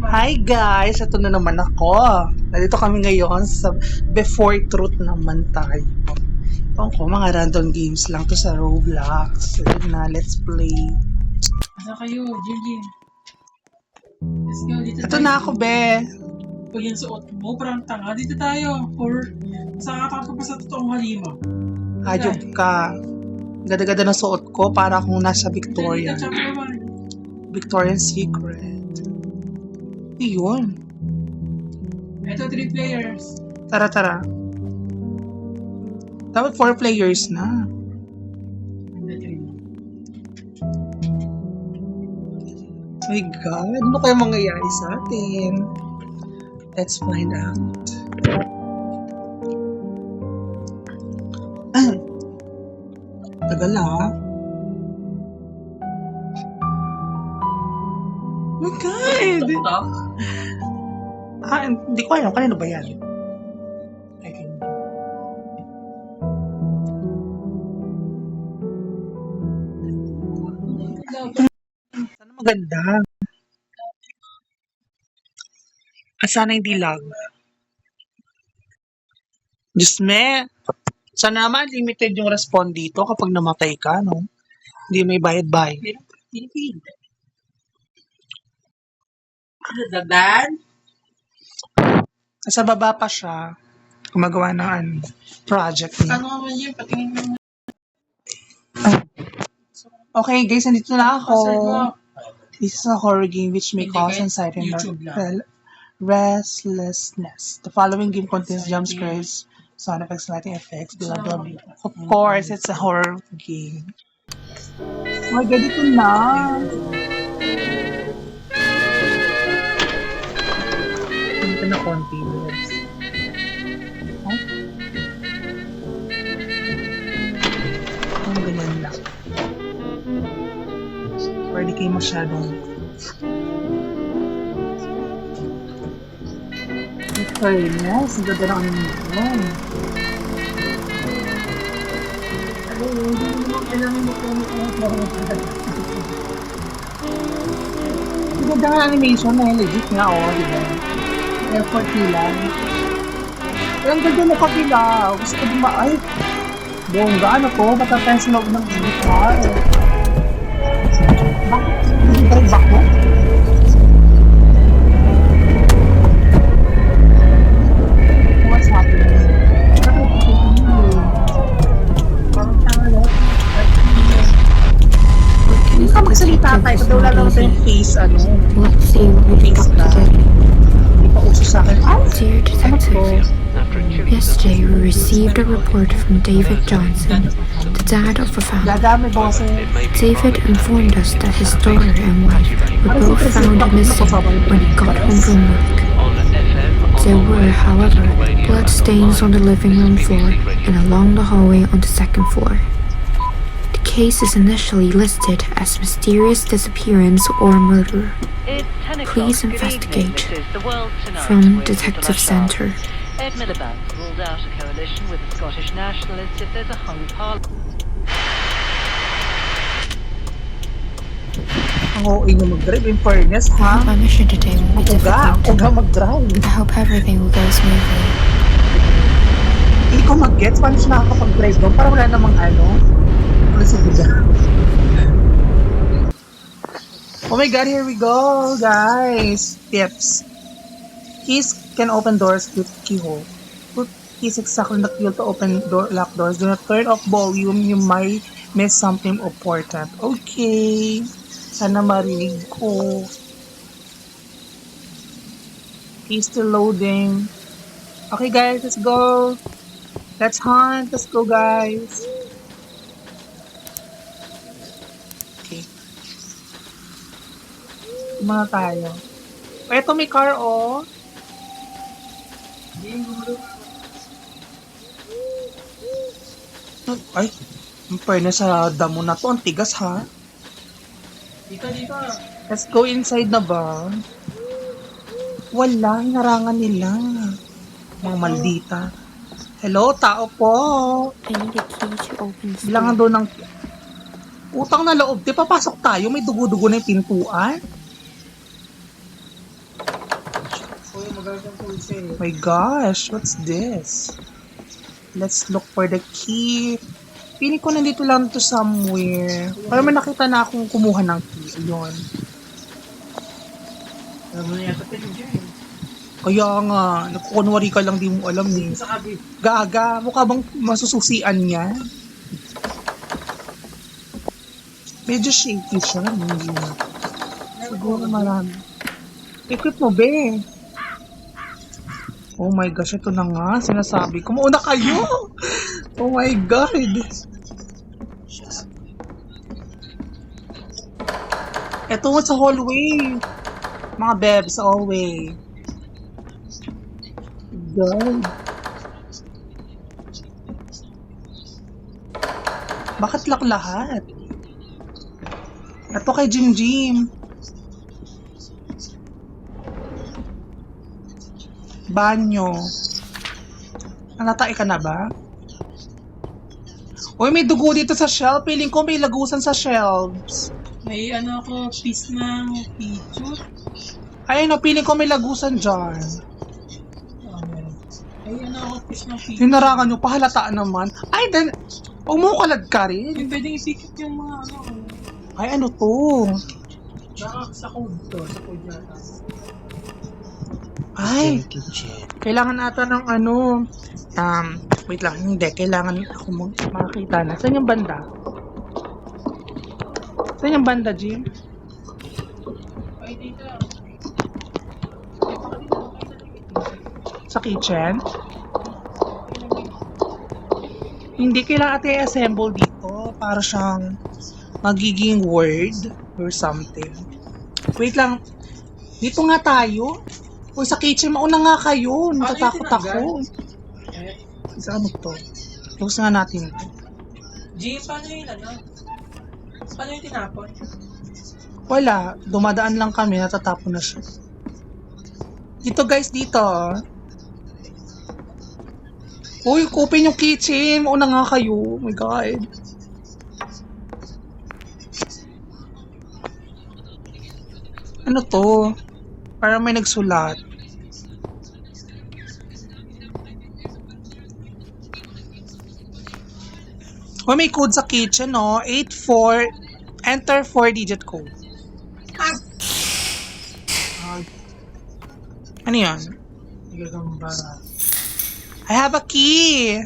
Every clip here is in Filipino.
Hi guys! Ito na naman ako. Nandito kami ngayon sa Before Truth naman tayo. Ito ko, mga random games lang to sa Roblox. So yun na, let's play. Asa kayo, Jim? Let's go, dito Ito na ako, be. Pag yung suot mo, parang tanga. Dito tayo. Or, saan ka pa sa totoong halima? Hayop ka. Gada-gada na suot ko para akong nasa Dito, Victorian. chapter 1. Victorian Secret. Yun. Ito, 3 players. Tara. Dapat 4 players na. My God, ano kaya mangyayari sa atin? Let's find out. Tagal ah. Oh my God! Hindi ko alam. Kanino ba yan? Sana maganda. Sana hindi lag. Diyos me. Sana naman limited yung respawn dito kapag namatay ka, no? Hindi may bayad-bayad. Dadan? Sa baba pa siya. Gumagawa ng project niya. Ano naman yun? Patingin mo. Okay guys, nandito na ako. Password mo. This is a horror game which may Hindi, cause kahit anxiety and YouTube lang. restlessness. The following game contains jump scares, sound effects, lighting effects, blah blah blah. Of course, it's a horror game. Oh my God, ito na. Ito na konti. Ang ganyan lang. Pwede kayo masyadong fairness. Ang ganda ng animation. Hindi naman kailangan mo kung ang ganda ng animation na legit nga, diba? Effort nila. Ang ganda ng kapila. Gusto ko din ay, bongga, ano to? Matatay sa loob ng guitar. Bakit? Hindi tayo bako? What's happening? Parang tanga. Hindi ka magsalita tayo. Kasi wala lang tayong face, Let's see what we face got na. today. Hindi pa uso sa akin. Ay! Dear Detective, yesterday we received a report from David Johnson, the dad of a family. Dadami, boses. David informed us that his daughter and wife were both found missing when he got home from work. There were, however, blood stains on the living room floor and along the hallway on the second floor. The case is initially listed as mysterious disappearance or murder. Please investigate. From Detective Center. Ed Miliband ruled out a coalition with the Scottish Nationalists if there's a hung parliament. Ang OA nyo mag-drive, in fairness, ha? Our mission today will be Uga difficult. mag-drive. I hope everything will go smoothly. Hindi ko mag-gets paano siya nakakapag-drive doon para wala namang wala sa buga. Oh my God, here we go, guys. Tips. Keys can open doors with keyhole. Put keys exactly in the key to open lock doors. Do not turn off volume. You might miss something important. Okay. Sana marinig ko. Keys still loading. Okay, guys, let's go. Let's hunt. Let's go, guys. Okay. Muna tayo. Eto, may car, oh. Ay, ang fairness sa damo na to. Ang tigas, ha? Dito. Let's go inside na ba? Wala, hinarangan nila. Mga maldita. Hello, tao po. I need a key to open the Bilangan door. doon ng utang na loob. Di papasok tayo. May dugo-dugo na yung pintuan. Uy, magagang pulse eh. My gosh, what's this? Let's look for the key. Feeling ko nandito lang to somewhere. Para may nakita na akong kumuha ng key. Ayun. Alam mo na yata pwede dyan. Kaya nga, nagkukunwari ka lang, di mo alam eh. Sa kabit. Gaga, mukha bang masususian niya? Medyo shaky siya. Hindi na. Siguro marami. Equip mo, be. Oh my gosh, ito na nga. Sinasabi ko, mauna kayo! Oh my God! Ito sa hallway. Mga bebs sa hallway. God. Bakit lock lahat? Ito kay Jim Jim. Banyo. Nanatay ka na ba? Uy, may dugo dito sa shelf. Feeling ko may lagusan sa shelves. May ano ako, piece ng picture. Ay, no, feeling ko may lagusan dyan. Ay, ano ako, piece ng picture. Hinarangan nyo, pahalataan naman. Ay, then, umukalad ka rin. Yung pwedeng ipikit yung mga ano. Ay, ano to? Baka sa code to, sa code yata. Ay, kailangan ata ng ano. Wait lang, hindi. Kailangan ako makakita na. Saan yung banda? Saan yung banda, Jim? Ay, dito. Sa kitchen? Hindi, kailangan ata i-assemble dito para siyang magiging word or something. Wait lang. Dito nga tayo. Uy, sa kitchen, mauna nga kayo. Natatakot ako. Sa ano to? Close nga natin to. G, paano yung ano? Paano yung tinapon? Wala. Dumadaan lang kami. Natatapon na siya. Dito guys, dito. Uy, open yung kitchen. Mauna nga kayo. Oh my God. Ano to? Parang may nagsulat. Oh, may code sa kitchen, no? 84, enter 4-digit code. Ano yan? I have a key!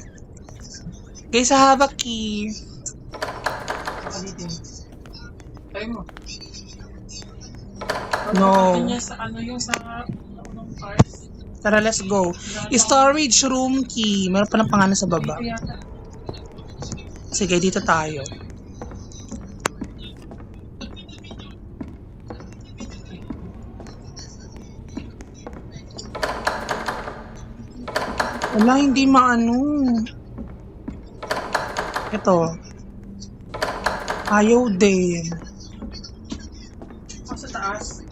Guys, I have a key. Tayo mo. No. Kanya sa ano yung sa unang parts. Tara, let's go. Storage room key. Meron pa ng pangalan sa baba. Dito yata. Sige, dito tayo. Wala, hindi maano. Ito. Ayaw din. Ako sa taas.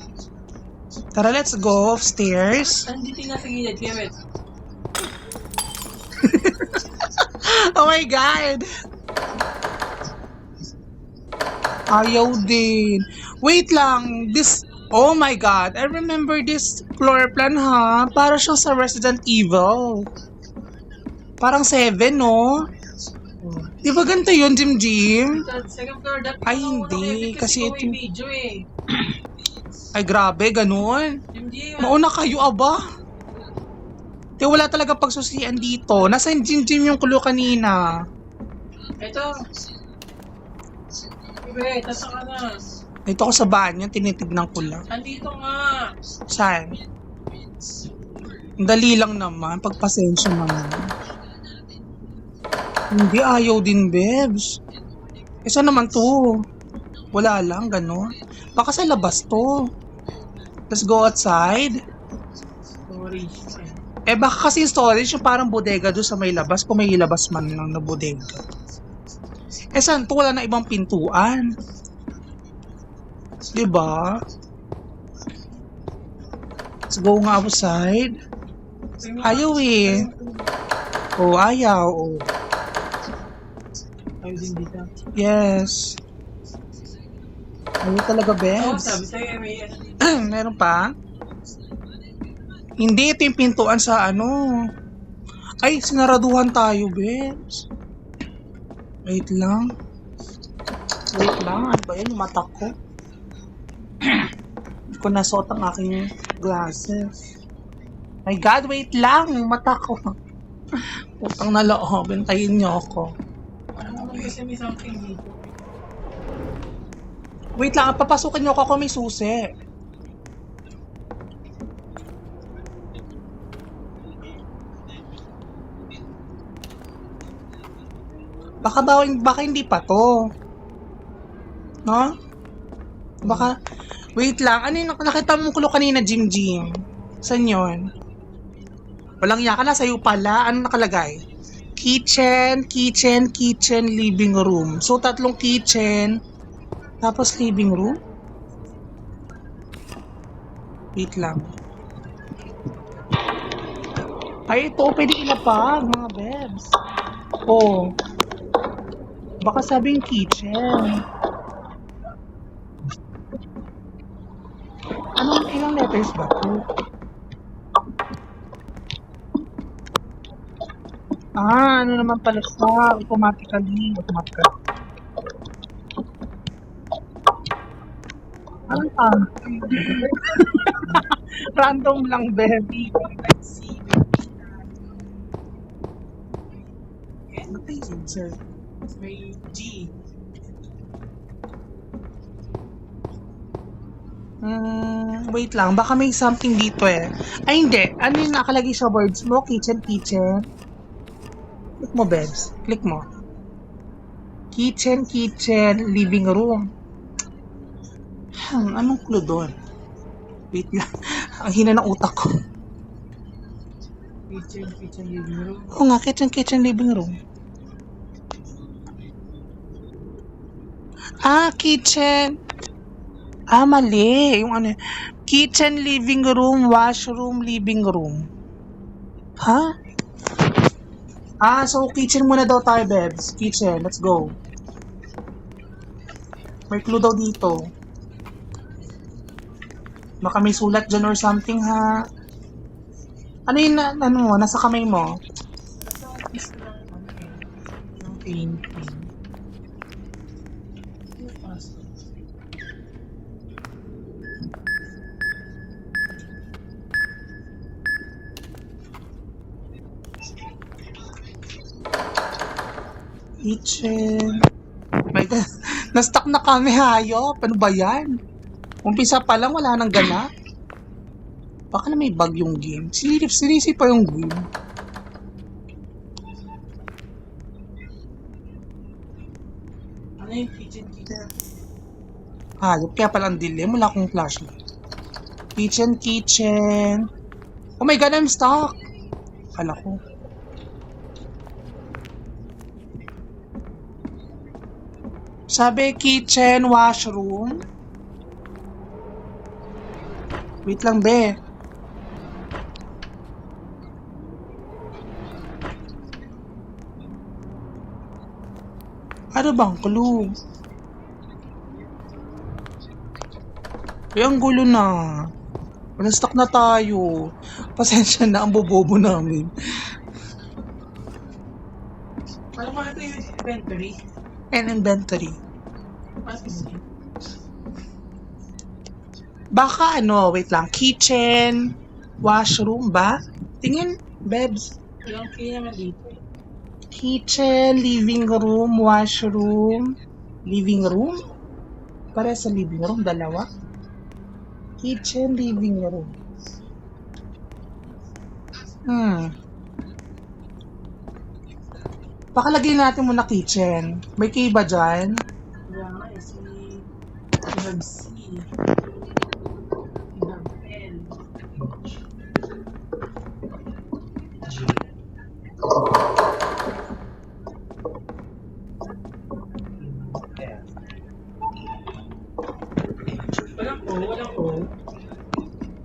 Tara, let's go upstairs. Andito na sa gilid, Kevin. Oh my God! Ayaw din. Wait lang. This... Oh my God. I remember this floor plan, ha? Para siyang sa Resident Evil. Parang 7, no? Di ba ganito yun, Jim Jim? Second floor, that Ay, hindi. Kasi ito ito... video eh. Ay, grabe. Ganun. MG, Mauna kayo, aba. Di, wala talaga pagsusian dito. Nasa Jim Jim yung kulo kanina. ito. Ibe, tasa ka na. Dito ako sa banyo. Tinitignan ko lang. Andito nga. Saan? Ang dali lang naman. Pagpasensya naman. Hindi, ayaw din, Bebs. Eh, saan naman to? Wala lang, gano'n. Baka sa labas to. Let's go outside. Storage. Eh, baka kasi yung storage yung parang bodega doon sa may labas. Kung may ilabas man lang na bodega. Eh, saan to? Wala na ibang pintuan. Diba? Let's go nga outside. Ayaw eh. Oh, ayaw. Oh. Ayaw din dito. Yes. Ayaw talaga, Oo, Bebs. sabi sa'yo, may ano dito. Meron pa? Hindi, ito yung pintuan sa ano. Ay, sinaraduhan tayo, Bebs. Wait lang. Wait lang, ano ba yan? Yung mata ko. Hindi ko nasuot ang aking glasses. My God, wait lang! Yung mata ko. Putang na loob, hintayin niyo ako. Parang naman kasi may something dito. Wait lang, papasukin niyo ako may susi. Baka hindi pa to. No? Baka, wait lang, ano yung nakita mong kulo kanina, Jim? Saan yun? Walang yaka na, sa'yo pala. Ano nakalagay? Kitchen, living room. So, 3 kitchen, tapos living room? Wait lang. Ay, ito, pwede ilapag, mga bebs. Oh. Baka sabing kitchen. Ilang letters ba ito? Ano naman pala siya? Automatically. Anong tama? Random lang, baby. Let's see. Ano pa yun, sir? May G. Wait lang. Baka may something dito eh. Ay, hindi. Ano yung nakalagay sa words mo? Kitchen. Click mo, Bebs. Click mo. Kitchen, living room. Anong clue doon? Wait lang. Ang hina ng utak ko. Kitchen, living room. Oo nga, kitchen, living room. Kitchen. Mali. Yung ano, kitchen, living room, washroom, living room. Ha? So kitchen muna daw tayo, Bebs. Kitchen, let's go. May clue daw dito. Baka may sulat dyan or something, ha? Ano yun, nasa kamay mo? Nasa office ng painting. Kitchen. My God. Na-stuck na kami, hayop. Ano ba yan? Umpisa pa lang, wala nang gana. Baka na may bug yung game. Serisi pa yung game. Ano yung kitchen? Hayop, kaya palang dilim. Wala akong flashlight. Kitchen. Oh my God, I'm stuck. Kala ko. Sabi, kitchen, washroom. Wait lang, be. Ano bang clue? Ang gulo na. Stuck na tayo. Pasensya na, ang bobobo namin. Parang mga ito yung inventory. And inventory. What is it? Baka wait lang. Kitchen, washroom ba? Tingin, Bebs. Walang key naman dito. Kitchen, living room, washroom, living room? Para sa living room, dalawa. Kitchen, living room. Pakalagay natin muna kitchen. May key ba dyan? Wala nga eh, you have C. You have L. Walang O.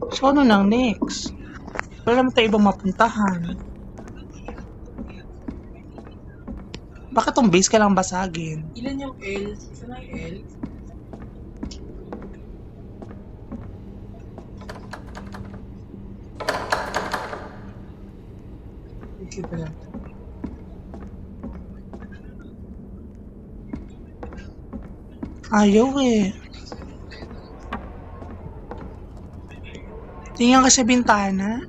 So, ano nang next? Wala naman tayo ibang mapuntahan. Bakit tong base ka lang basagin? Ilan yung L? Saan ang L? Sige pa lang. Ayaw eh. Tingnan ka sa bintana.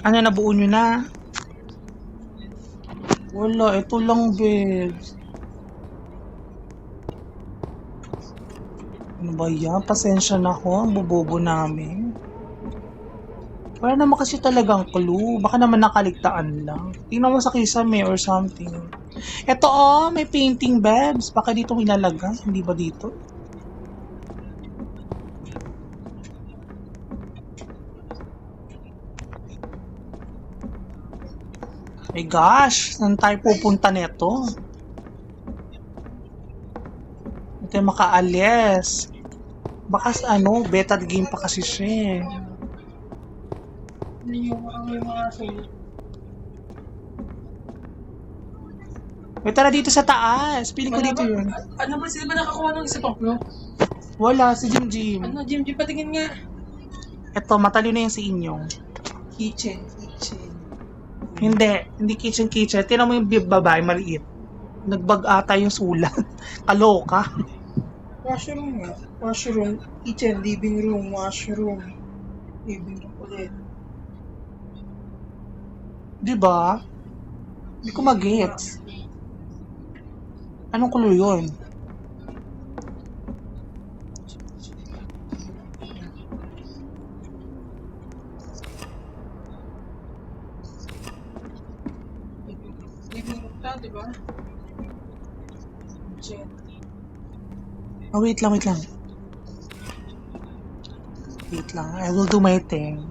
Ano, nabuo nyo na? Wala, ito lang, babes. Ano ba yan? Pasensya na ho, ang bobobo namin. Wala naman kasi talagang clue. Baka naman nakaligtaan lang. Tingnan mo sa kisame or something. Ito oh, may painting, babes. Baka dito ilalagay, hindi ba dito? My gosh, saan tayo pupunta neto? Hindi tayo makaalis. Baka ano, beta game pa kasi siya eh. Yung mga aso. May tara dito sa taas. Piling ko Wala dito ba? yun. Ano ba? Sila ba nakakuha ng isa pang clue? Wala, si Jim Jim. Ano, Jim, patingin nga. Eto, matalino yan si Inyong. Kitchen. Hindi kitchen. Tinan mo yung babae, maliit. Nagbag ata yung sulat. Kaloka. Washroom nga. Washroom. Kitchen, living room, washroom. Living room ulit. Diba? Hindi ko mag-gets. Anong clue yun? Living room ta, di ba? Kitchen. Oh, wait lang. Wait lang. I will do my thing.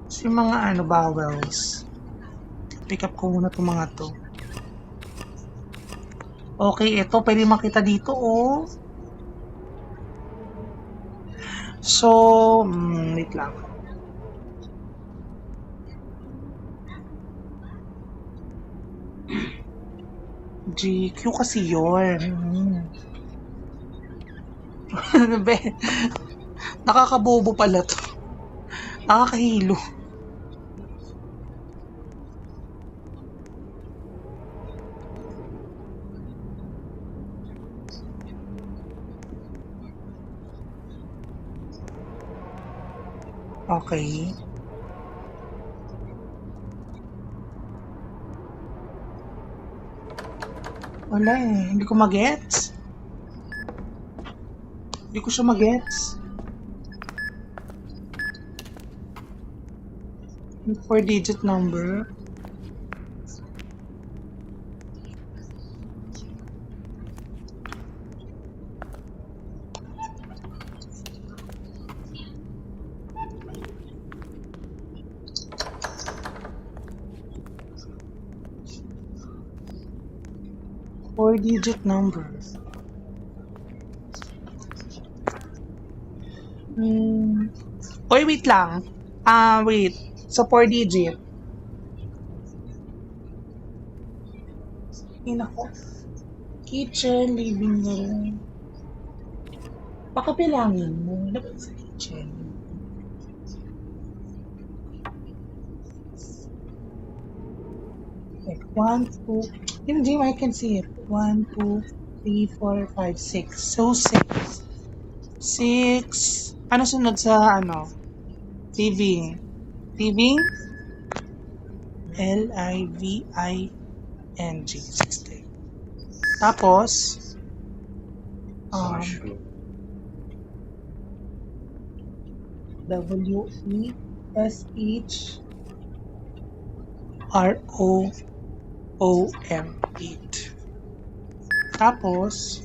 So, yung mga ano, vowels. Pick up ko muna itong mga to. Okay, ito. Pwede makita dito, oh. So, wait lang. GQ kasi yun. Be, nakakabobo pala to. Nakakahilo. Okay. Wala eh. Hindi ko magets. Hindi ko siya magets. 4-digit number. Four-digit number. Oy, wait lang. Wait. So, 4-digit. Inako. Kitchen, living room. Pakabilangin mo. Lapit sa kitchen. Like 1, 2. Hindi, I can see it. 1, 2, 3, 4, 5, 6. So, 6. 6. Ano sunod sa ano? Living. Living? L-I-V-I-N-G. 60. Tapos, W-E-S-H-R-O-O-M. 8. Tapos,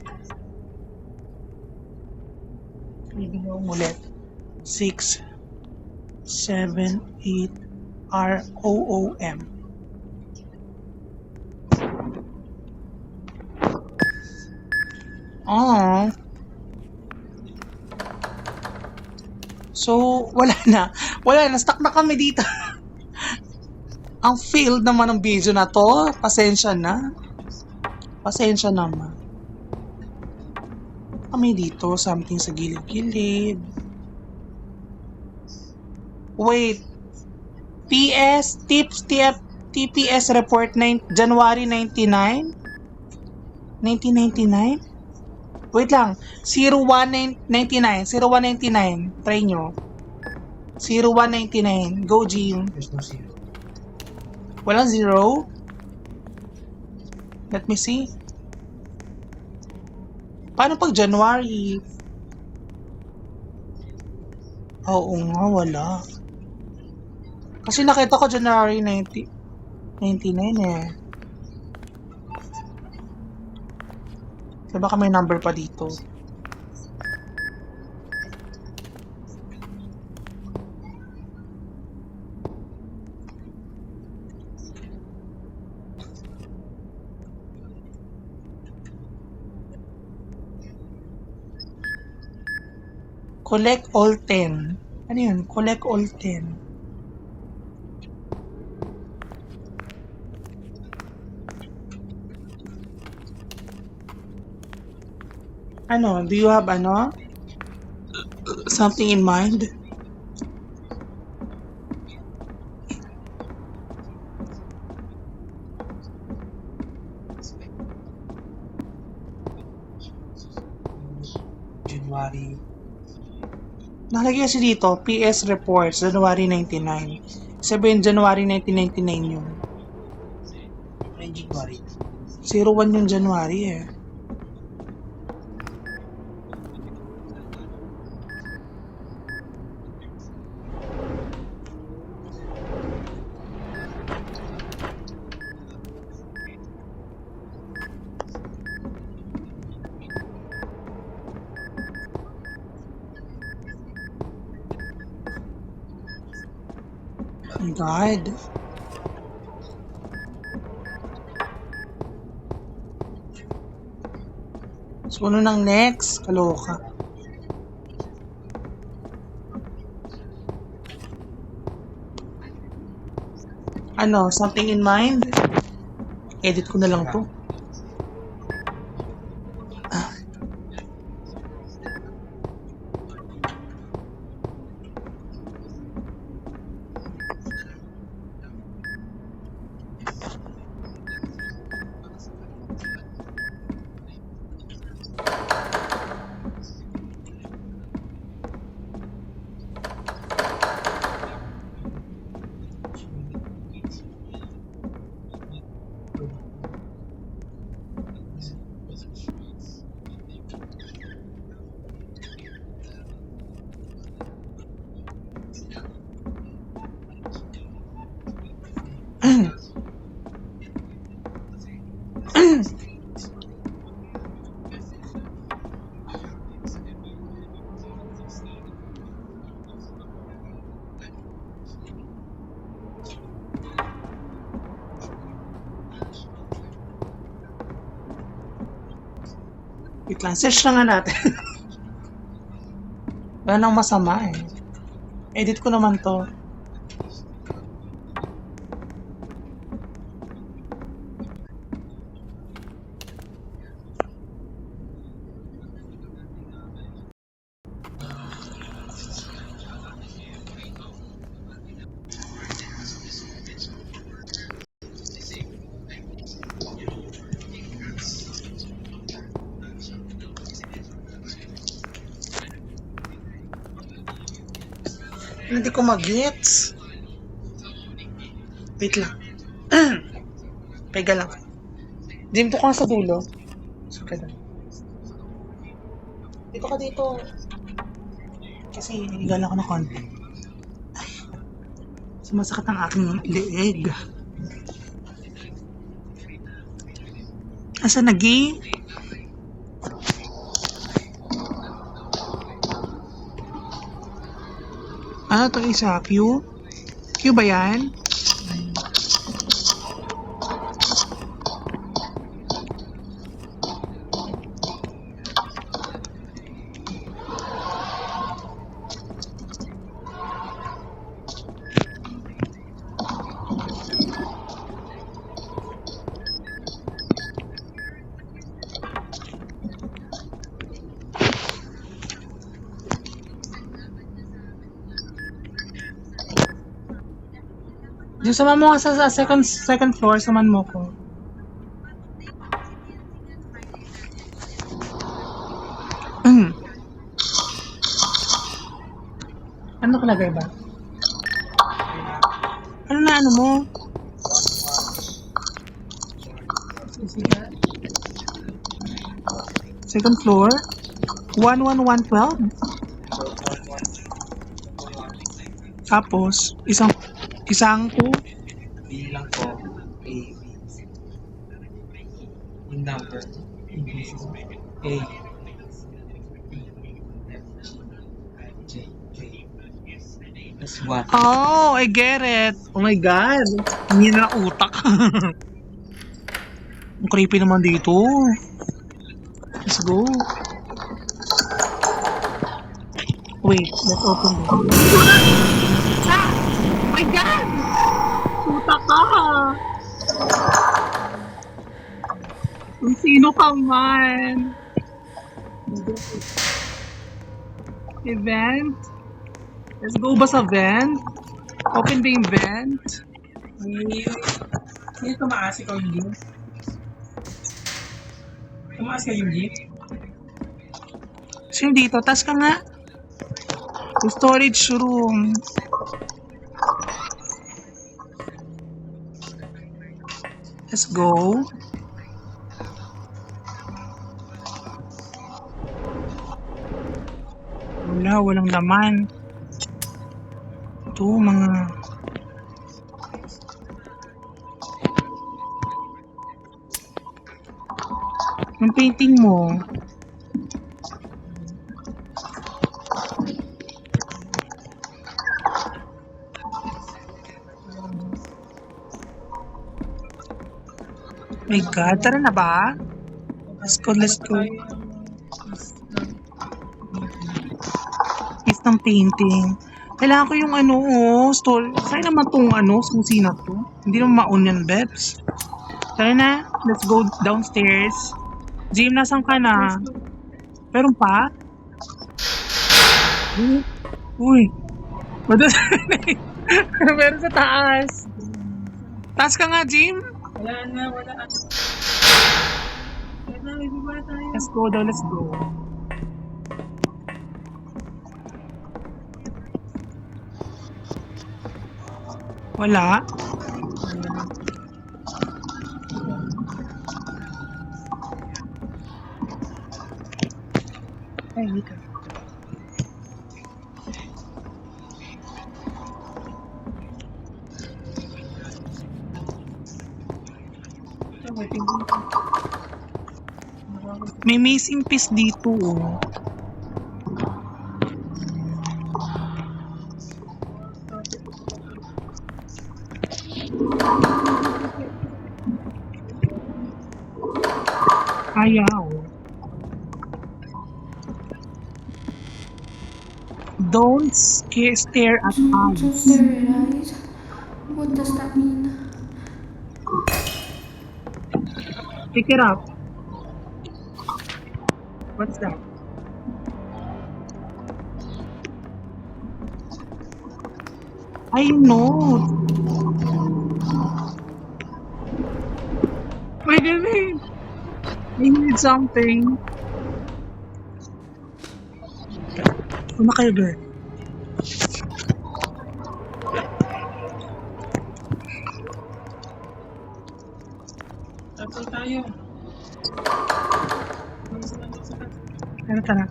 living room ulit. 6, 7, 8, R-O-O-M. So, wala na. Stuck na kami dito. Ang failed naman ng video na to. Pasensya naman. kami dito? Something sa gilid-gilid. Wait. TPS report January 99? 1999? Wait lang. 0199. 0199. Try nyo. 0199. Go, Jim. There's no zero. Walang zero? Let me see. Paano pag January? Oo nga, wala. Kasi nakita ko January 99 eh. So baka may number pa dito. Collect all 10. Ano yun? Collect all 10. Ano? Do you have ano? Something in mind? January. Nakalagay kasi dito, PS reports, January 99. Sabihin, January 1999 yun. Ano yung January? 01 yung January eh. Oh my God. So, ano nang next? Kaloka. Ano? Something in mind? Edit ko na lang to. Wait lang, search na nga natin. Wala nang masama eh. Edit ko naman to. Hindi ko mag-gets. Wait lang. Pega lang. Jim, to ka sa dulo. Suka lang. Dito ka dito. Kasi niligal ako na konti. Ay. Sumasakit ang aking leeg. Asa nagi? Ano to isa? Q? Q ba yan? Yung saman mo nga sa second floor, saman mo ko. Ano nakalagay ba? Ano na ano mo? Second floor? 11112? Tapos, isang po? Bilang ko, A, B, C. Yung number, A, B, C, A, J, J. Plus 1. Oh, I get it. Oh my God. Hindi na utak. Ang creepy naman dito. Let's go. Wait, let's open this. Oh my God! Utak ka! Kung sino ka man. Event? Let's go ba sa vent? Open ba yung vent? Hindi tumaas ikaw yung game. Tumaas ka yung game? Sino dito? Tas ka nga. Yung storage room. Let's go. Walang laman. Ito, mga... Yung painting mo. My God, tara na ba? Let's go. Piece ng painting. Kailangan ko yung story. Saan naman tong susi na to? Hindi naman maon yan, Bebs. Tara na, let's go downstairs. Jim, nasan ka na? Meron pa? Uy. Meron sa taas. Taas ka nga, Jim. Wala na. Ibaba tayo. Let's go daw, let's go. Wala. Ay, wait. May missing piece dito, oh. Ayaw. Don't stare at Don't eyes. stare at eyes. What does that mean? Pick it up. What's that? I know. Wait a minute. I need something. Ano kayo, girl? Tatay tayo. Tara.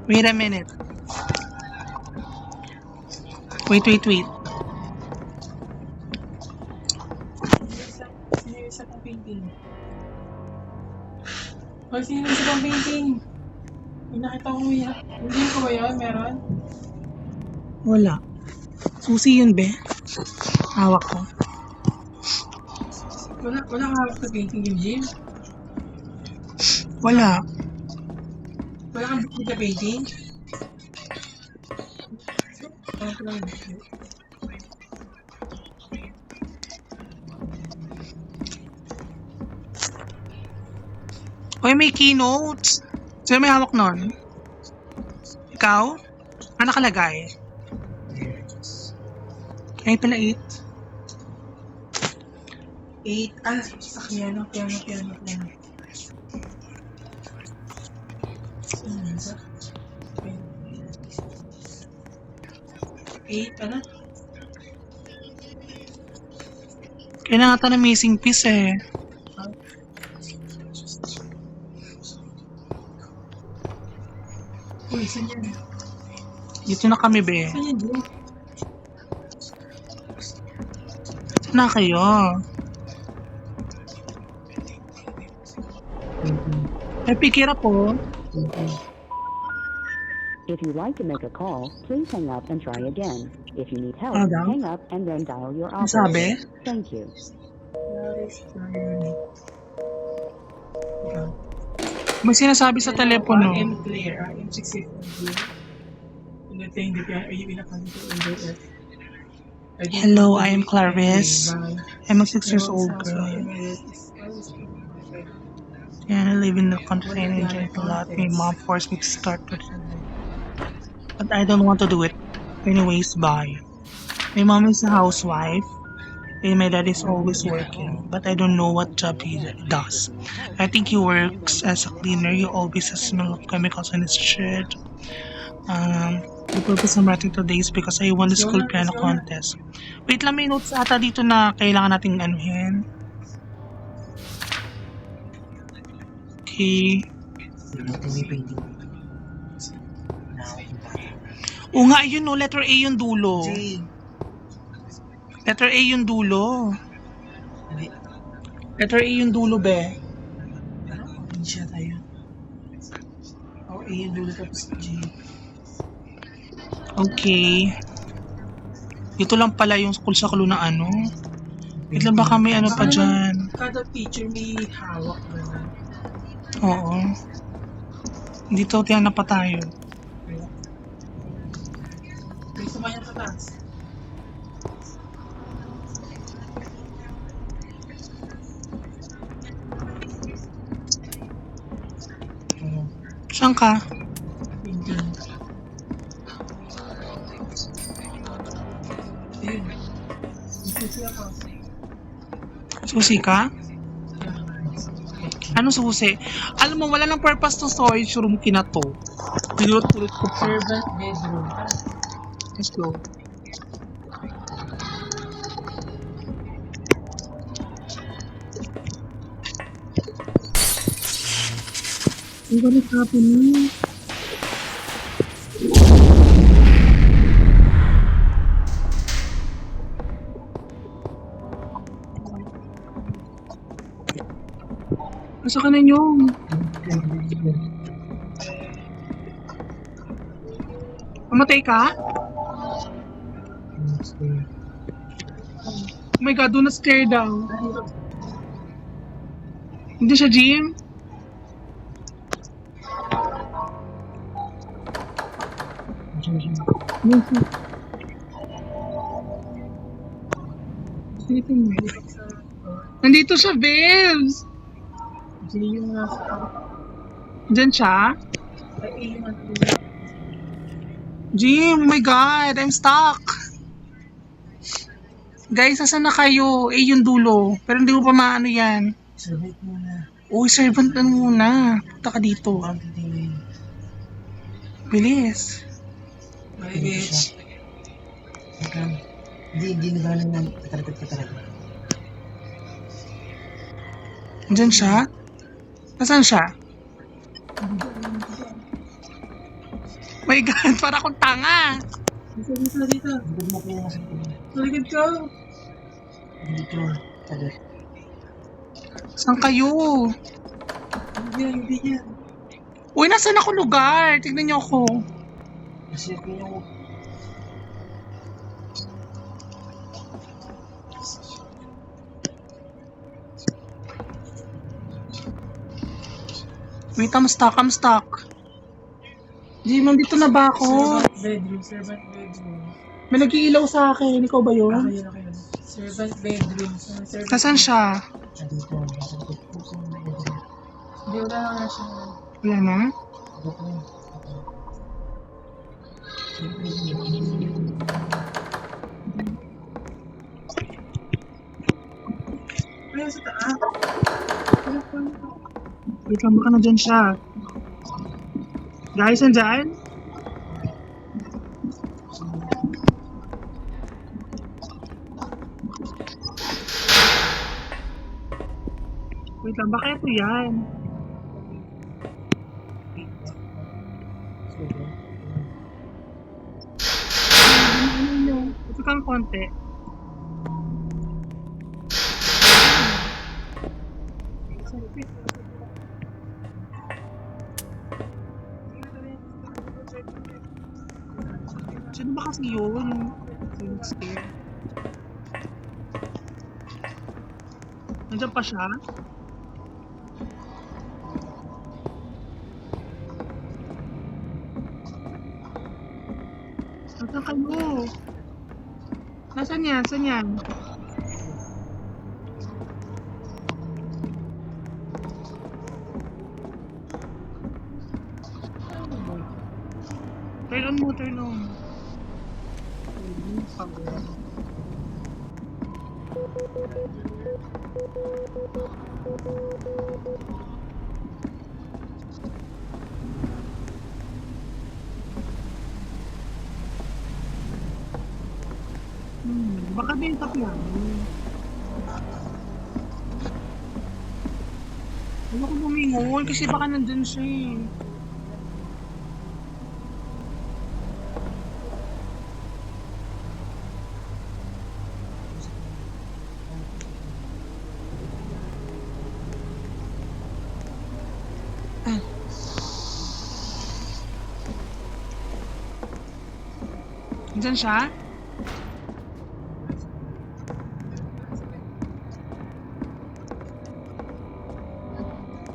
Wait a minute. Wait. Sino yung isa pang painting? Hoy, sino yung isa pang painting? Yung nakita ko yan. Hindi ko ba yan? Meron? Wala. Susi yun, be. Hawak ko. Wala kang hawak sa painting yung Jim? Wala. Wala kang bukod sa painting? Uy, may keynotes. Sino may hawak nun? Ikaw? Ano nakalagay? Ay, pala 8. 8. Ah, piano. Sa 8, ano? Kailangan ata ng missing piece eh. Uy, saan yan? Dito na kami, be. Saan yan, bro? Saan na kayo? Ay, pikira po. If you'd like to make a call, please hang up and try again. If you need help, Ano daw? hang up and then dial your Ano sabi? operator. Thank you. May sinasabi sa telepono. RM clear. RM6 hindi piano. Ay, yung Hello, I am Clarice. I'm a 6 years old girl. And I live in the country and enjoy it a lot. My mom forced me to start with it. But I don't want to do it. Anyways, bye. My mom is a housewife. And my dad is always working. But I don't know what job he does. I think he works as a cleaner. He always has smell of chemicals on his shirt. The purpose I'm writing today is because I won the school piano contest. Wait lang, may notes ata dito na kailangan nating anuhin. Okay. Oo nga, yun no, letter A yung dulo. J. Letter A yung dulo. Letter A yung dulo, be. Hindi siya tayo. O, A yung dulo tapos J. Okay. Dito lang pala yung school sa kulo na ano. Wait lang, baka may ano pa dyan. Kada teacher may hawak na. Oo. Dito, tiyan na pa tayo. May sumayan sa taas. Saan ka? Painting. Ayun. Isusi ako. Susi ka? Ano susi? Alam mo, wala nang purpose to storage room kina to. Dilot-tulot ko pa. Servant bedroom. Let's go. What is happening? Nasa ka na nyo? Mamatay ka? Oh my god, do not stare down. Hindi siya, Jim? Nandito siya, Vebs! Hindi yung nasa ako. Diyan siya? Ay, yung Jim, oh my god, I'm stuck. Guys, asan na kayo? Yung dulo. Pero hindi mo pa maano yan. Servant muna. Uy, servant na muna. Punta ka dito. Ang titingin. Bilis. Ay, bitch. Hindi na gano'n ng kataragat ka talaga. Diyan siya? Nasaan siya? My god, para akong tanga. Dito. Hindi mo kaya nasa ito. Taligid ka. Dito. Tagat. Saan kayo? Hindi yan. Uy, nasaan ako lugar? Tignan niyo ako. Kasi ako yung... Wait, I'm stuck. Jim, nandito na ba ako? Servant bedroom. May nag-iilaw sa akin. Ikaw ba yun? Okay. Servant bedroom. Nasaan siya? Dito. Nasa likod po sa mga ito. Hindi, wala na nga siya. Wala na? Ayun sa taas. Wait lang, baka nandyan siya. Guys, nandyan? Wait lang, baka ito yan. Ito kang konti. Sino ba kasi yun? Yung scare. Nandiyan pa siya? Nasaan kayo? Nasaan yan? Saan yan? Turn on mo, turn on. Baka bentap yan. Ano ko bumingon kasi baka nandun siya eh. Nandyan siya?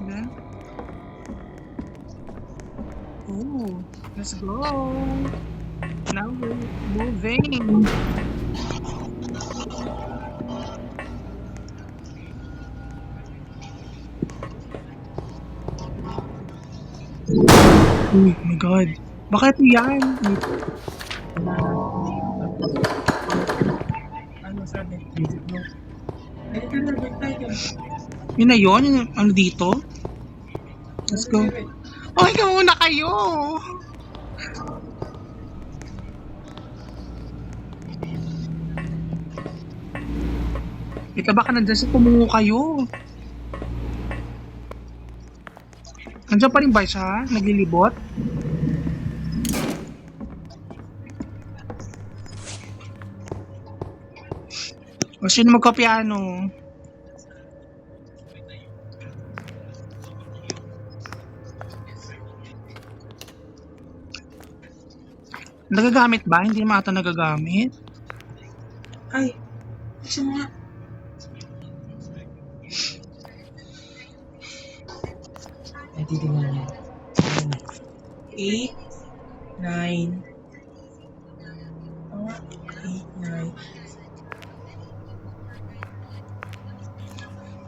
Ayan. Oh, let's go. Now we're moving. Oh my god. Baka ito yan. Ano sabi? Ay, ka na, bantay ka. Yun na yun? Yung ano dito? Let's go. Okay ka muna kayo. Ika baka nandyan sa pumungo kayo. Nandiyan pa rin ba siya? Naglilibot? O sino magkapiano? Nagagamit ba? Hindi naman ata nagagamit. Ay, kasi nga. Ay, titignan niya. 8, 9. Oh, 8, 9.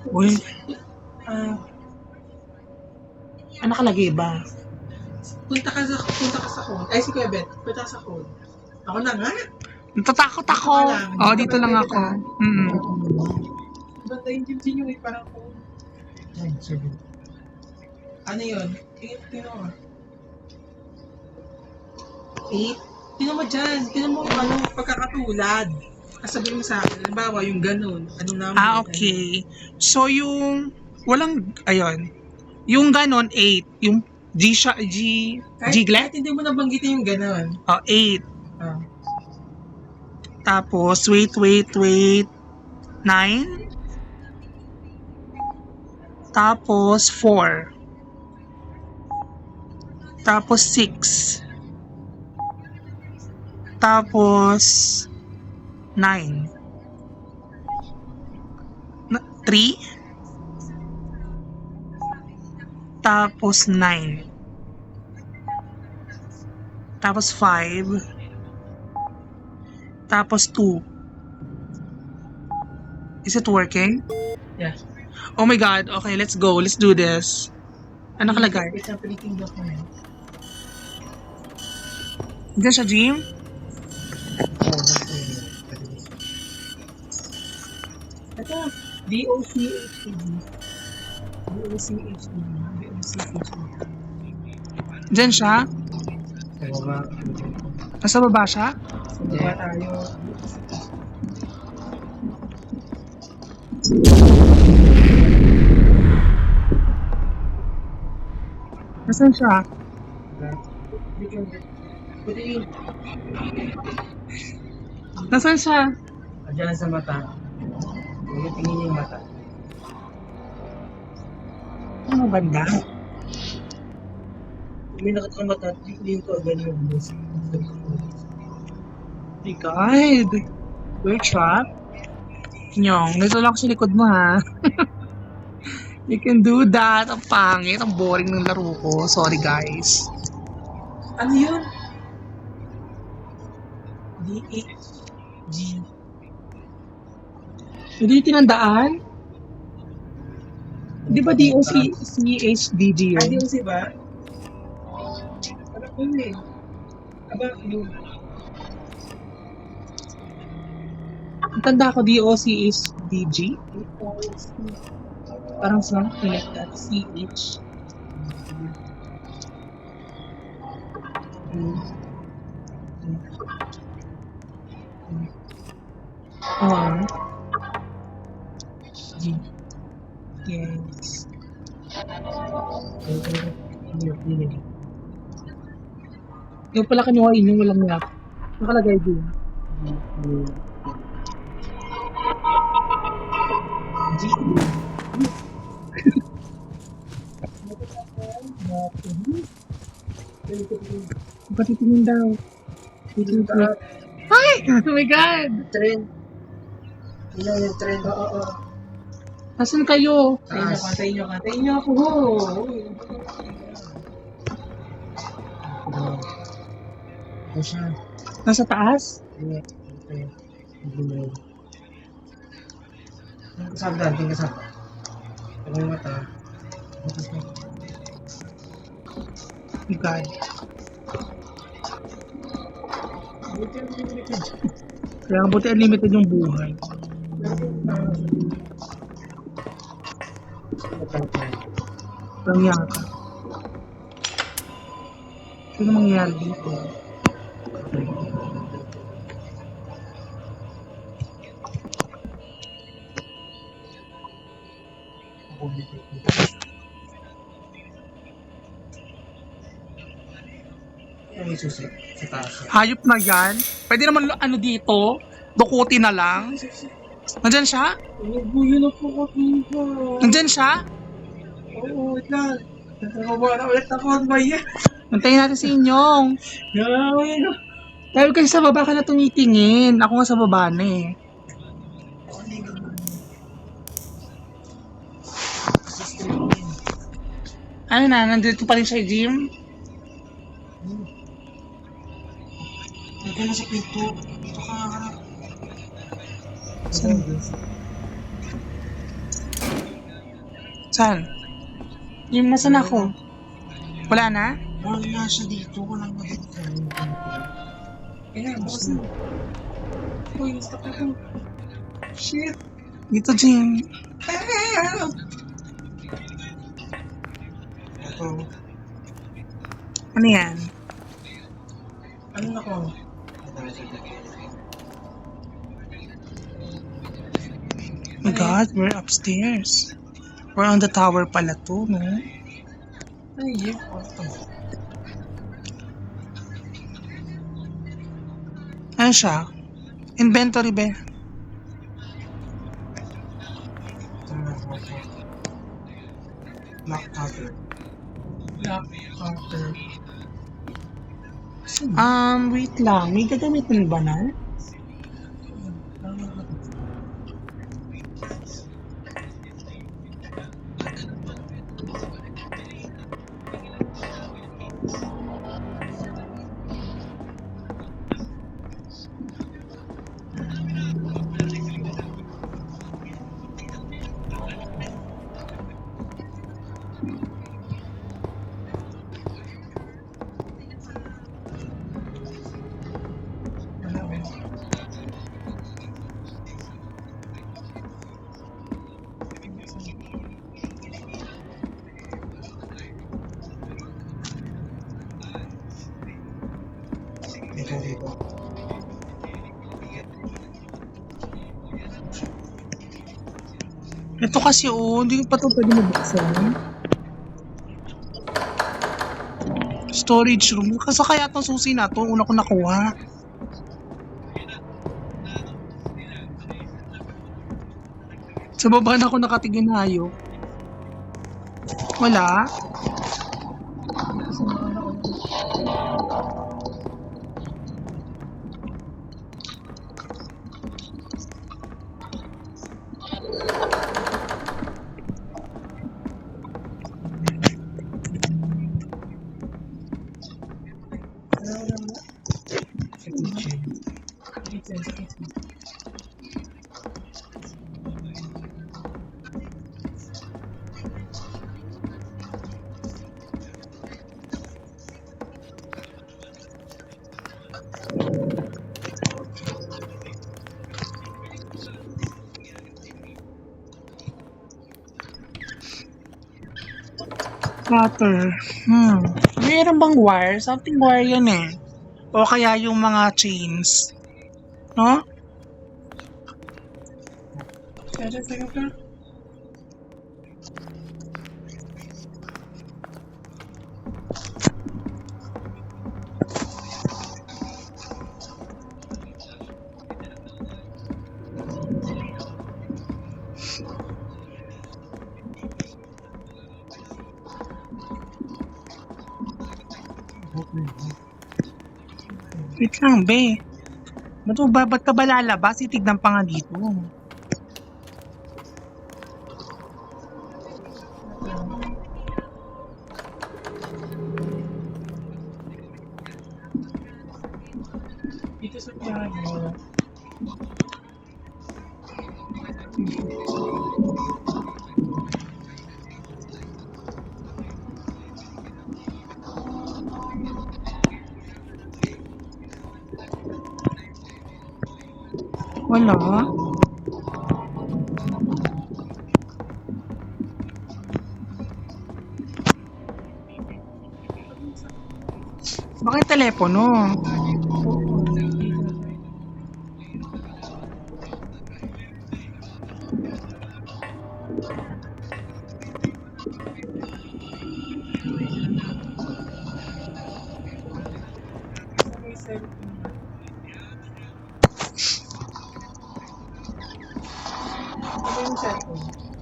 Uy, Ah, ano nakalagay ba? punta ka sa code. Ay, si Kuya Bet, punta ka sa code. Ako na nga. Natatakot ako. Oh, dito lang ako. Bantayin din yung parang code. Ay, sige. Ano yun? Tingnan mo. 8. Tingnan mo dyan. Tingnan mo yung ano, pagkakatulad. Sabihin mo sa akin, halimbawa yung ganun. Anong number? Okay. So, yung walang, ayun. Yung ganon, 8. Yung Kahit hindi mo nabanggitin yung ganun. Oh, 8. Ah. Tapos, wait. 9. Tapos, 4. Tapos, 6. Tapos, 9. 3. Tapos, 9. Tapos, 5. Tapos, 2. Is it working? Yeah. Oh my god. Okay, let's go. Let's do this. Ano nakalagay? It's a printing document. Diyan sa gym? Ito, DOCHTV. DOCHTV. DOCHTV. Diyan siya? Sa baba. Nasa baba siya? Sa baba tayo. Nasaan siya? Buti yun. Nasaan siya? Diyan sa mata. Huwag tingin yung mata. Ano banda? May nakatang mata, tingin ko agad yung bus. My God. We're trapped. Nyong, nito lang ako sa likod mo ha. You can do that. Ang pangit. Ang boring ng laro ko. Sorry guys. Ano yun? DHG. Hindi tinandaan? Di ba DOCHDG Ah, yun? DOC ba? Ano ko yun eh? Aba, yun. Ang tanda ko DOCHDG. Parang something like that. CH. Oh. G. Yes. Yung pala kinuhain yung walang map. Nakalagay din. G. Patitingin daw. Titingin daw. Ay! Oh my God! Trend. Yun yung trend. Oo. Nasaan kayo? Kantayin nyo ako. Ito siya. Nasa taas? Tingin. Tingin. Tingin kasama. Tingin kasama. Ito yung mata. My God. Kaya buti unlimited yung buhay. Walang yaka. Ano mangyayari dito? Yan yung susi. Sa taas. Hayop na yan? Pwede naman ano dito? Dukuti na lang? Nandyan siya? Nagbuyo na po ako dito. Nandyan siya? Oo, wait lang. Nagkakabawa na ulit ako. Ano ba yan? Antayin natin si Inyong. Gawin ko. Dahil kasi sa baba ka na tumitingin. Ako nga sa baba na eh. Ano na, nandito pa rin siya, Jim? Nagka na sa pinto. Dito ka harap. Saan? Saan? Jim, nasan ako? Wala na? Wala siya dito. Walang maganda. Kaya, bukas na. Uy, stop ako. Shit. Dito, Jim. Help! Ito. Ano yan? Ano na ko? Oh my God, we're upstairs. We're on the tower pala to, no? Ay, yun. Auto. Ano siya? Inventory ba? Black cover. Black counter. Wait lang. May gagamitin ba na? dito. Ito kasi hindi pa ito pwede mabuksan. Storage room. Kasi kaya itong susi na ito, una ko nakuha. Sa baba na ako nakatingin hayop. Wala. Sa kitchen. Cutter. Mayroon bang wire? Something wire yan eh. O kaya yung mga chains. No? Sige ka. Wait lang, be. Ba't ka ba lalabas? Itignan pa nga dito. Dito sa piano. Wala. Bakit telepono?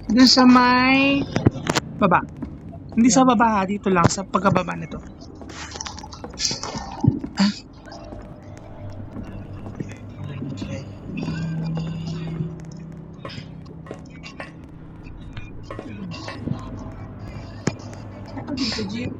Doon sa may baba. Hindi sa baba, dito lang sa pagkababa nito. Dito, Jeep.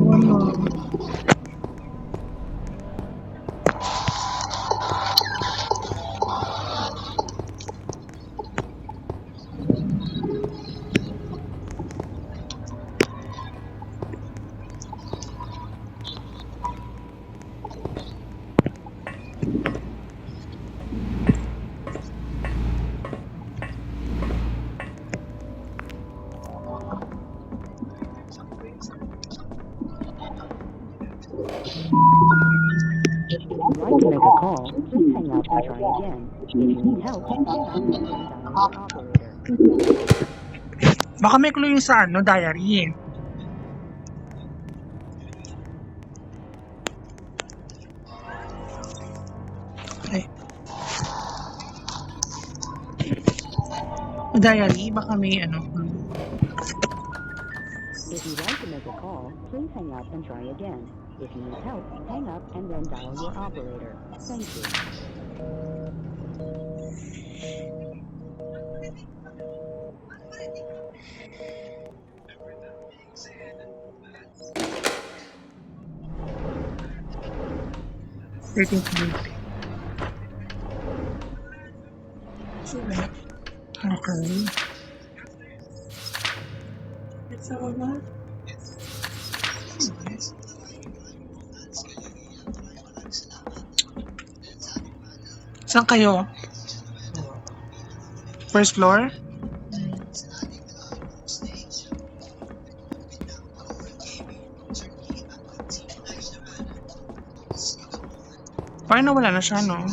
Wala. If you'd like to make a call, please hang up and try again. If you need help, hang up and then dial the operator. Baka may clue yung sa diary. Ay. Diary, baka may If you'd like to make a call, please hang up and try again. If you need help, hang up and then dial your operator. Thank you. Sige. Okay. Sa baba. Saan kayo? First floor? Parang nawala na siya, no?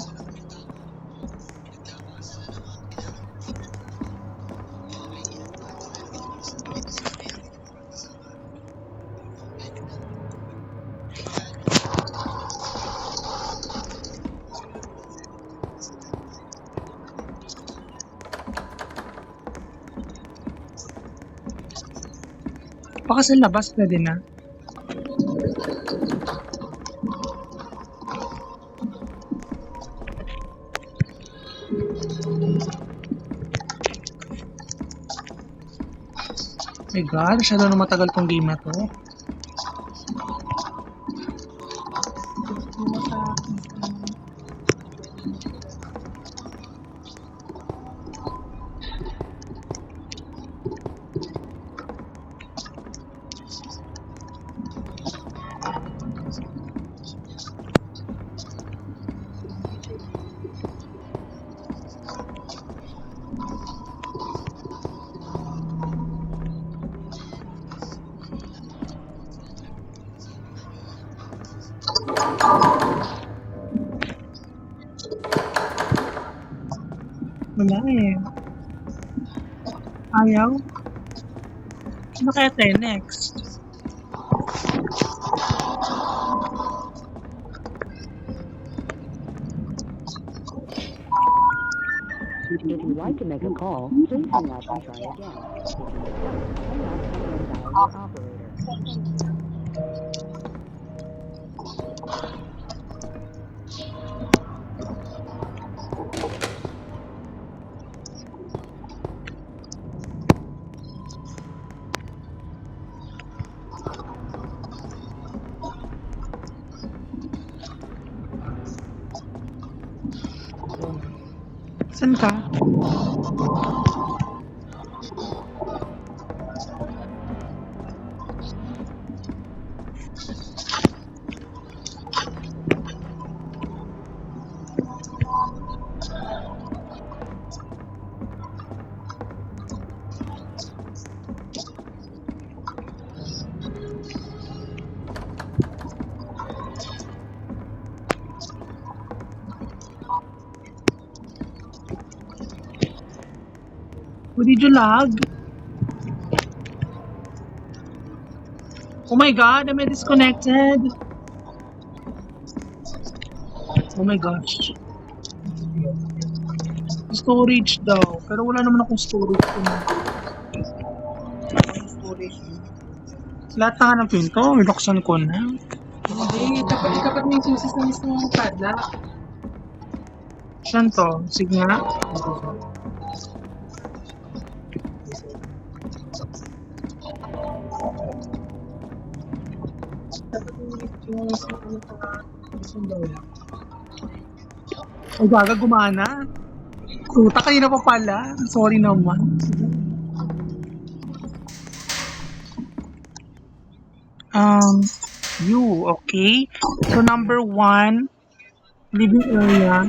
Baka sa labas pwede na. My God, masyado na matagal tong game na to. Wala eh. Ayaw. Ano kaya tayo next? If you'd like to make a call, please hang up and try again. If you need help, hang up and then dial your operator. Saan ka? What did you lag? Oh my God, am I disconnected? Oh my gosh. Storage daw. Pero wala naman akong storage. Yung storage. Lahat na nga ng pinto, binuksan ko na. Hindi, dapat may susi sa mismo padlock. Saan to? Sige nga. Dapat yung mismo ano pa mismo lola. Ay, gaga, gumana. Kuta, kanina pa pala. Sorry naman. You, okay? So, number 1, living area.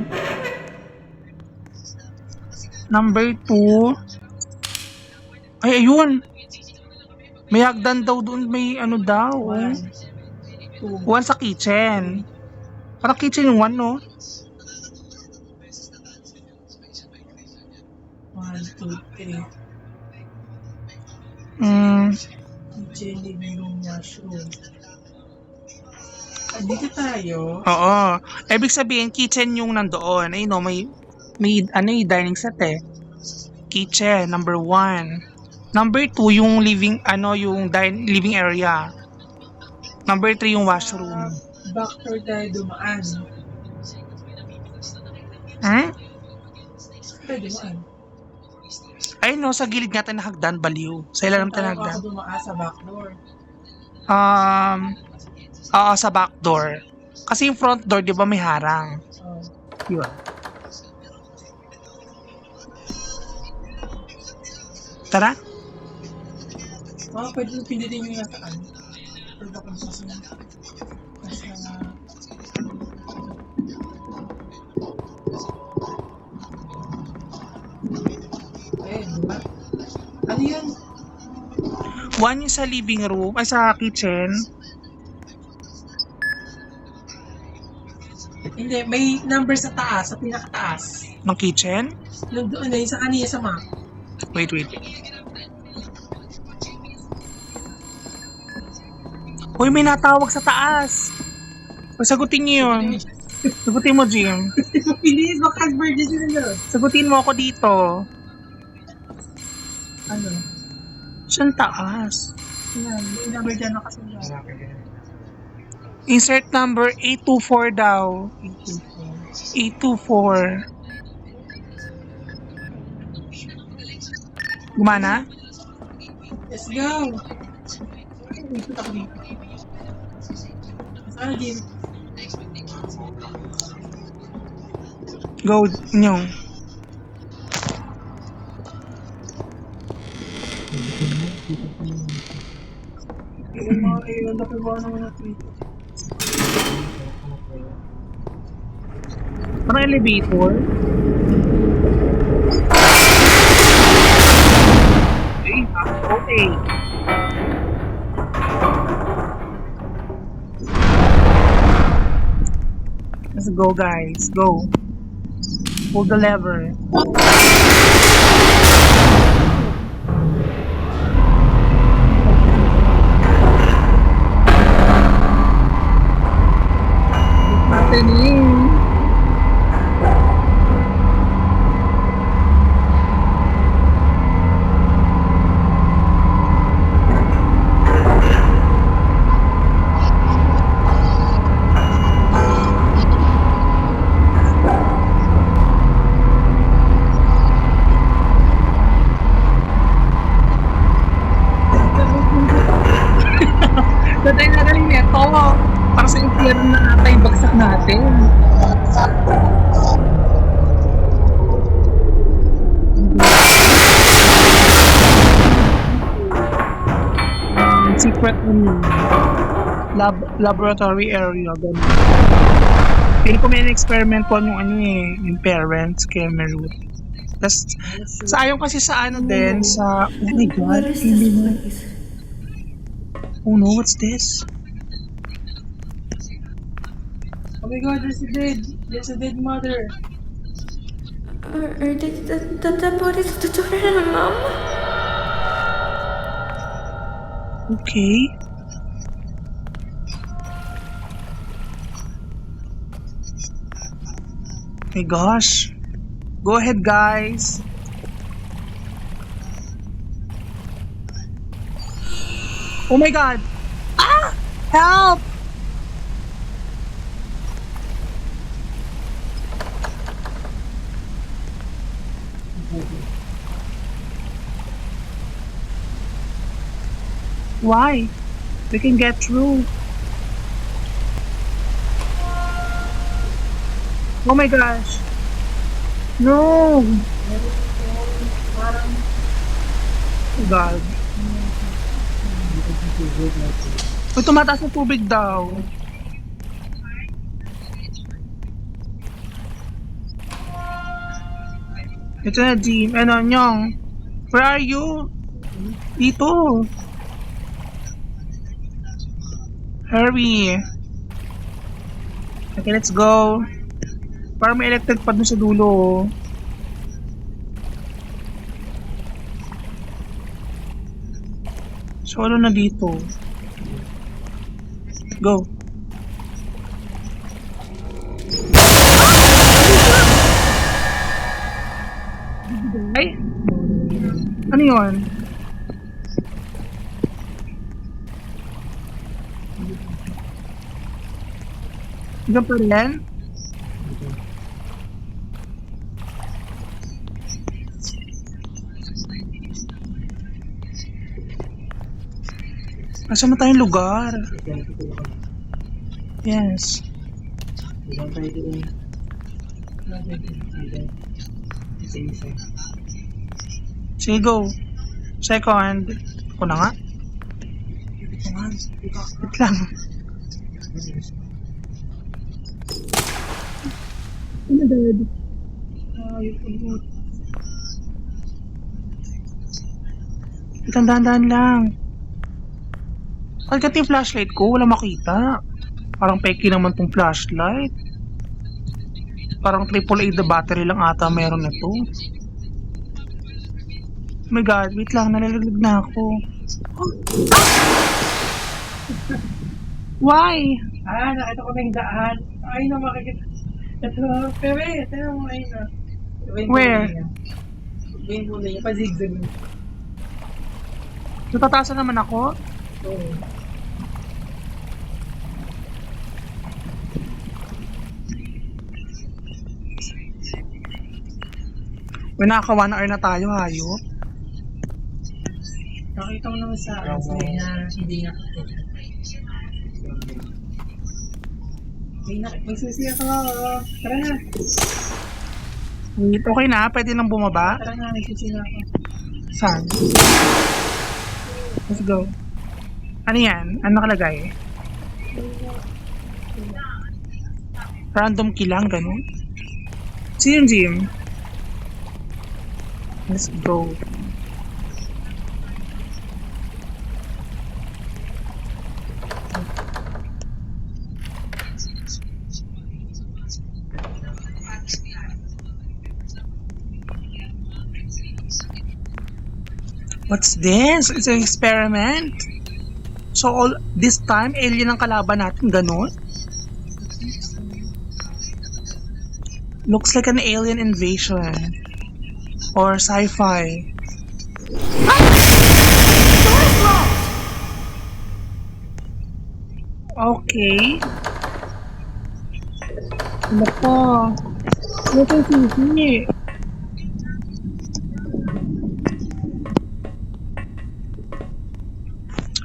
Number 2, ay, ayun. May hagdan daw doon, may ano daw. One, two, 1 sa kitchen. Parang kitchen yung 1, no? 1, 2, 3. Kitchen, living room, washroom. Dito tayo. Oo. Ibig sabihin, kitchen yung nandoon. Ayun, no, may ano yung dining set eh. Kitchen, number 1. Number 2, yung living, yung living area. Number 3, yung washroom. Back door tayo dumaan. Pwede dumaan. Ayun, no, sa gilid nga tayo nakagdan, baliw. Sa ilalim tayo Tayo nakagdan. ako dumaan sa back door. Oo, sa back door. Kasi yung front door, di ba may harang? Oh. Yun. Tara. Pwede yung pindutin yung nasa ano. Pwede ako susunod. Nasa... Ayun, diba? Ano yun? 1 yung sa living room, ay sa kitchen. Hindi, may number sa taas, sa pinakataas. Ng kitchen. Yung doon na, yung sa kanina sa map. Wait. Uy, may natawag sa taas. Sagutin niyo yun. Sagutin mo, Jim. Bilis, baka emergency na yun. Sagutin mo ako dito. Ano? Saan taas? Yan, may number dyan nakasunod. Insert number 824 daw. 824. Gumana? Let's go! Ikot ako dito. Saan, Jim? Go, inyong. Ayun, nakibawa naman na tweet. Parang elevator. Okay. Let's go, guys. Go. Pull the lever. What's happening? Tatay na galing neto. Para sa impyerno na ata yung bagsak natin. Secret laboratory area. Ganun. Pili ko may experiment po yung ano yung parents kay Merut. Tapos, sa ayon kasi sa ano din, sa, oh my god, hindi mo. Oh no, what's this? Oh my god, there's a dead mother. Are the bodies of the daughter and mom? Okay. My gosh. Go ahead, guys. Oh my god. Ah! Help! Why? We can get through. Oh my gosh. No! Oh God. Uy, tumataas ng tubig daw. Ito na, Jim. Ano, Nyong? Where are you? Dito. Hurry. Okay, let's go. Parang may electric pad dun sa dulo. So, ano na dito? Go. Ay! Ano yun? Diyan pa rin? Nasaan na tayong lugar? Yes. Sige, go. Second. Ako na nga. Ito nga, ito. Wait lang. Ano dad? Ayun po. Dahan-dahan lang. Pagkat yung flashlight ko, wala makita. Parang peki naman tong flashlight. Parang AAA the battery lang ata meron na to. Oh my god, wait lang, nalalaglag na ako. Why? Nakita ko na yung daan. Ay na makikita. Ito, pero ito mo ay na. Where? Gawin mo na yun, pa-zigzag. Natatasan naman ako? Oo. May naka 1 hour na tayo, hayop. Nakita ko naman sa akin sa'yo na hindi nga ako. May susi ako. Tara na. Wait, okay na? Pwede nang bumaba? Tara na, may susi na ako. Saan? Let's go. Ano yan? Ano nakalagay? Random kill lang, ganun? Sino yung gym? Let's go. What's this? It's an experiment? So all this time, alien ang kalaban natin, ganun? Looks like an alien invasion. Or sci-fi. Okay. Ano po? Ano po sisi?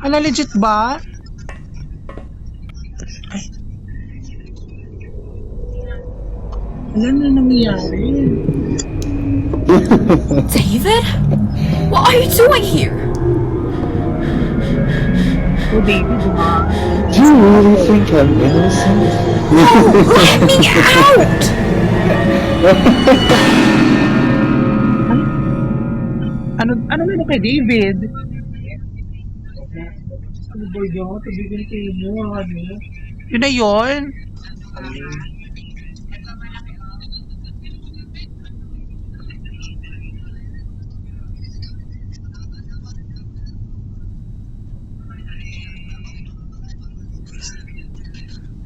Ala, legit ba? Ay. Alam na nangyayari. David? What are you doing here? Oh, David, ha? Do you really think I'm innocent? Let me out! Ano na kay David? Ano ba yun? Tabigan kayo mo. Ano? Yun na yun?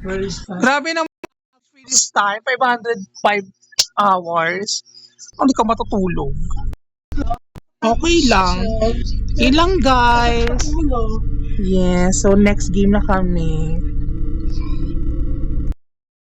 Where is that? Grabe naman this time, 505 hours. Hindi ka matutulog. Okay lang. Okay lang, guys. Ulo. Yes, so next game na kami.